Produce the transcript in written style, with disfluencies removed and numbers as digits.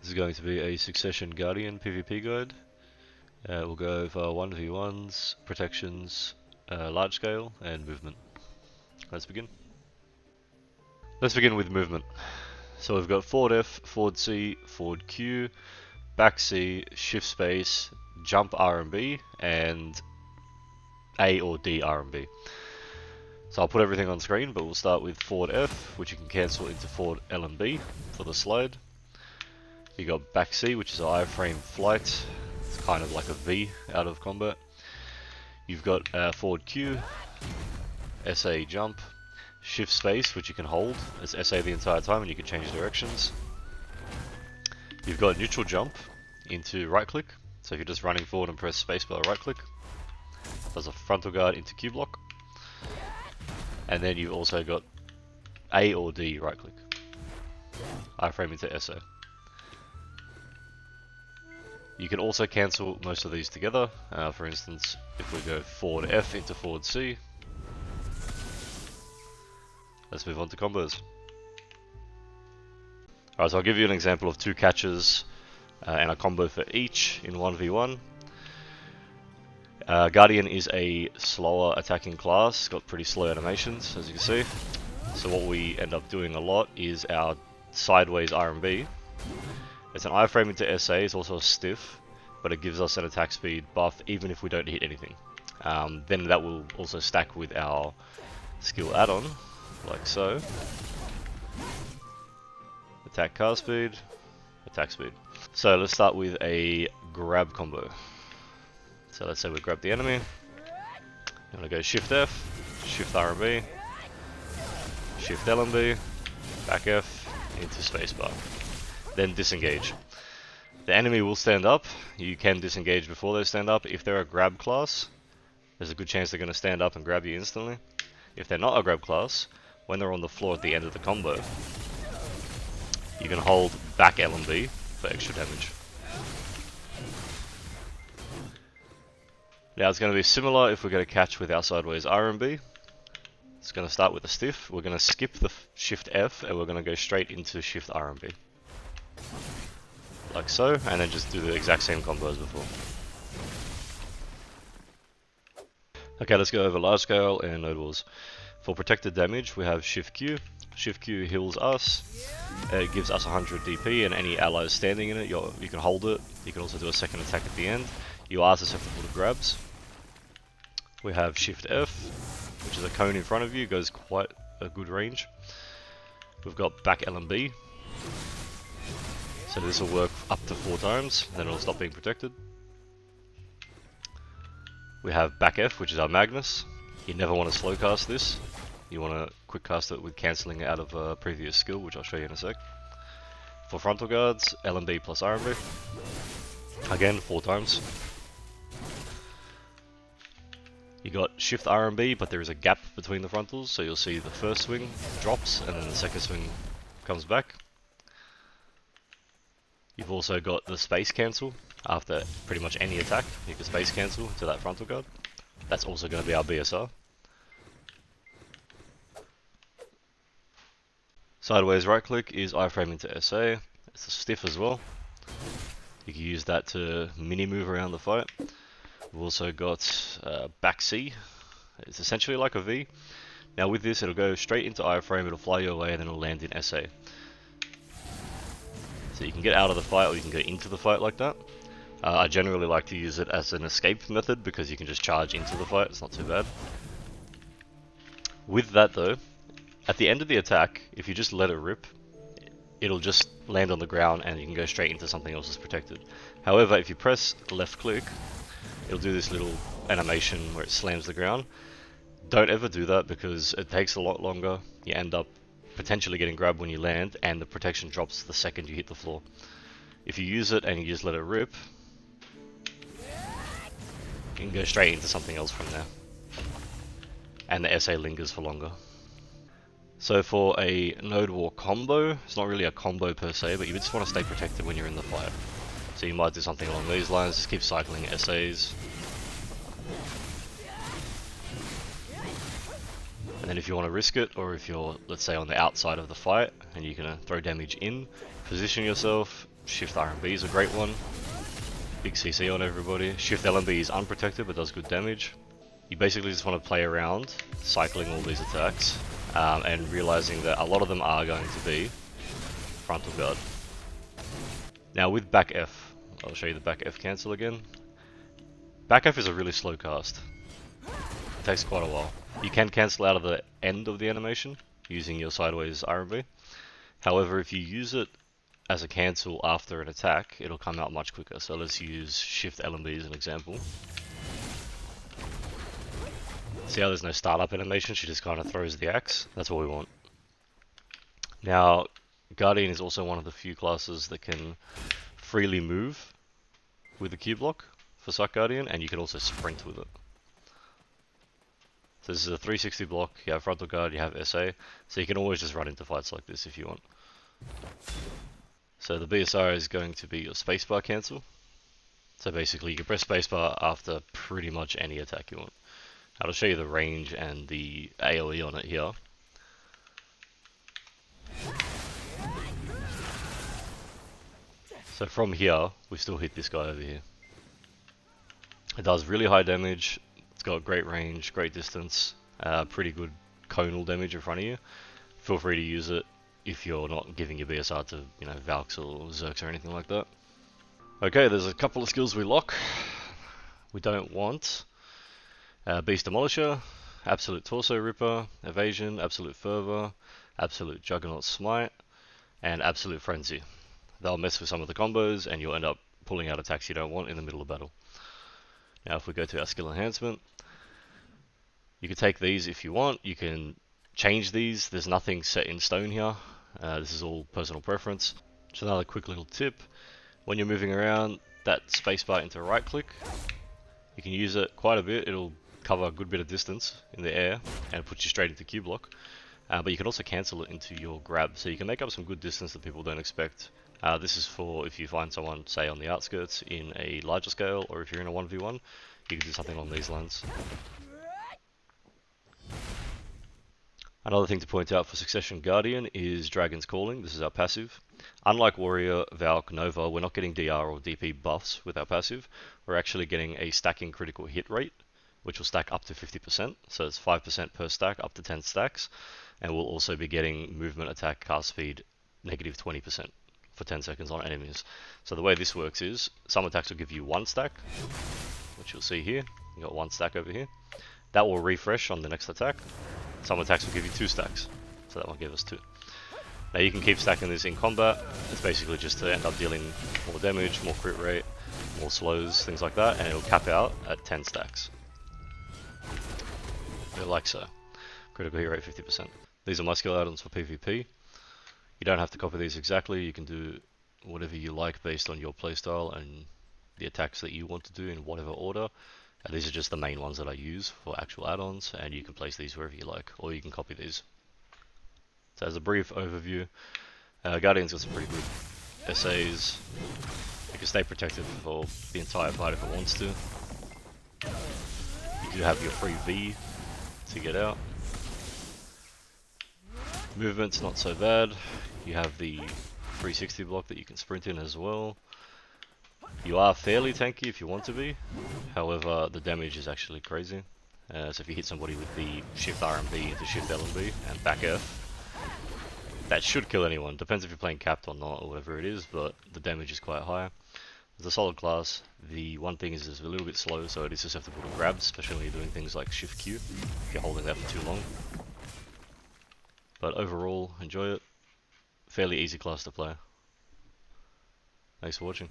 This is going to be a Succession Guardian PvP guide. We'll go over 1v1s, protections, large scale, and movement. Let's begin. Let's begin with movement. So we've got forward F, forward C, forward Q, back C, shift space, jump RMB, and A or D RMB. So I'll put everything on screen, but we'll start with forward F, which you can cancel into forward LMB for the slide. You got back C, which is an iframe flight. It's kind of like a V out of combat. You've got forward Q, SA jump, shift space, which you can hold as SA the entire time and you can change directions. You've got neutral jump into right click. So if you're just running forward and press spacebar right click, does a frontal guard into Q block. And then you've also got A or D right click, iframe into SA. You can also cancel most of these together. For instance, if we go forward F into forward C. Let's move on to combos. Alright, so I'll give you an example of two catches and a combo for each in 1v1. Guardian is a slower attacking class, it's got pretty slow animations as you can see. So what we end up doing a lot is our sideways RMB. It's an iframe into SA, it's also a stiff, but it gives us an attack speed buff even if we don't hit anything. Then that will also stack with our skill add-on, like so. Attack cast speed, attack speed. So let's start with a grab combo. So let's say we grab the enemy. I'm gonna go shift F, shift RMB, shift LMB, back F, into spacebar. Then disengage. The enemy will stand up. You can disengage before they stand up. If they're a grab class, there's a good chance they're going to stand up and grab you instantly. If they're not a grab class, when they're on the floor at the end of the combo, you can hold back LMB for extra damage. Now it's going to be similar if we get a catch with our sideways RMB. It's going to start with a stiff. We're going to skip the shift F and we're going to go straight into shift RMB. Like so, and then just do the exact same combo as before. Okay, let's go over large scale and node wars. For protected damage, we have shift Q. Shift Q heals us. It gives us 100 DP, and any allies standing in it, you can hold it. You can also do a second attack at the end. You are susceptible to grabs. We have shift F, which is a cone in front of you, goes quite a good range. We've got back LMB. So this will work up to 4 times, then it'll stop being protected. We have back F, which is our Magnus. You never want to slow cast this. You want to quick cast it with cancelling it out of a previous skill, which I'll show you in a sec. For frontal guards, LMB plus RMB. Again, 4 times. You got shift RMB, but there is a gap between the frontals, so you'll see the first swing drops and then the second swing comes back. You've also got the space cancel. After pretty much any attack, you can space cancel to that frontal guard. That's also going to be our BSR. Sideways right click is iframe into SA. It's a stiff as well. You can use that to mini move around the fight. We've also got back C. It's essentially like a V. Now with this, it'll go straight into iframe, it'll fly your way, and then it'll land in SA. So you can get out of the fight or you can go into the fight like that. I generally like to use it as an escape method because you can just charge into the fight, it's not too bad. With that though, at the end of the attack, if you just let it rip, it'll just land on the ground and you can go straight into something else that's protected. However, if you press left click, it'll do this little animation where it slams the ground. Don't ever do that because it takes a lot longer. You end up potentially getting grabbed when you land, and the protection drops the second you hit the floor. If you use it and you just let it rip, you can go straight into something else from there. And the SA lingers for longer. So for a node war combo, it's not really a combo per se, but you just want to stay protected when you're in the fight. So you might do something along these lines, just keep cycling SAs. And then if you want to risk it, or if you're, let's say, on the outside of the fight, and you're going to throw damage in, position yourself, Shift RMB is a great one. Big CC on everybody. Shift LMB is unprotected but does good damage. You basically just want to play around, cycling all these attacks, and realizing that a lot of them are going to be frontal guard. Now with back F, I'll show you the back F cancel again. Back F is a really slow cast. It takes quite a while. You can cancel out of the end of the animation using your sideways RMB. However, if you use it as a cancel after an attack, it'll come out much quicker. So let's use Shift LMB as an example. See how there's no startup animation, she just kind of throws the axe? That's what we want. Now, Guardian is also one of the few classes that can freely move with the Q block for Suck Guardian, and you can also sprint with it. So this is a 360 block, you have frontal guard, you have SA, so you can always just run into fights like this if you want. So the BSR is going to be your spacebar cancel. So basically you can press spacebar after pretty much any attack you want. I'll show you the range and the AoE on it here. So from here, we still hit this guy over here. It does really high damage, it's got great range, great distance, pretty good conal damage in front of you. Feel free to use it if you're not giving your BSR to, you know, Valks or Zerks or anything like that. Okay, there's a couple of skills we lock. We don't want Beast Demolisher, Absolute Torso Ripper, Evasion, Absolute Fervor, Absolute Juggernaut Smite, and Absolute Frenzy. They'll mess with some of the combos and you'll end up pulling out attacks you don't want in the middle of battle. Now if we go to our skill enhancement, you can take these if you want, you can change these, there's nothing set in stone here, this is all personal preference. Just another quick little tip, when you're moving around, that spacebar into right click, you can use it quite a bit, it'll cover a good bit of distance in the air and put you straight into Q block. But you can also cancel it into your grab, so you can make up some good distance that people don't expect. This is for if you find someone, say on the outskirts in a larger scale, or if you're in a 1v1, you can do something along these lines. Another thing to point out for Succession Guardian is Dragon's Calling. This is our passive. Unlike Warrior, Valk, Nova, we're not getting DR or DP buffs with our passive. We're actually getting a stacking critical hit rate, which will stack up to 50%. So it's 5% per stack, up to 10 stacks. And we'll also be getting movement, attack, cast speed, negative 20% for 10 seconds on enemies. So the way this works is, some attacks will give you 1 stack, which you'll see here. You got 1 stack over here. That will refresh on the next attack. Some attacks will give you 2 stacks, so that will give us 2. Now you can keep stacking this in combat. It's basically just to end up dealing more damage, more crit rate, more slows, things like that, and it'll cap out at 10 stacks. Like so. Critical hit rate 50%. These are my skill add-ons for PvP. You don't have to copy these exactly, you can do whatever you like based on your playstyle and the attacks that you want to do in whatever order. These are just the main ones that I use for actual add-ons, and you can place these wherever you like, or you can copy these. So as a brief overview, Guardian's got some pretty good SAs. You can stay protected for the entire fight if it wants to. You do have your free V to get out. Movement's not so bad. You have the 360 block that you can sprint in as well. You are fairly tanky if you want to be, however the damage is actually crazy. So if you hit somebody with the Shift RMB into Shift LMB and back F, that should kill anyone. Depends if you're playing capped or not or whatever it is, but the damage is quite high. It's a solid class. The one thing is it's a little bit slow, so it is susceptible to grabs, especially when you're doing things like Shift Q, if you're holding that for too long. But overall, enjoy it. Fairly easy class to play. Thanks for watching.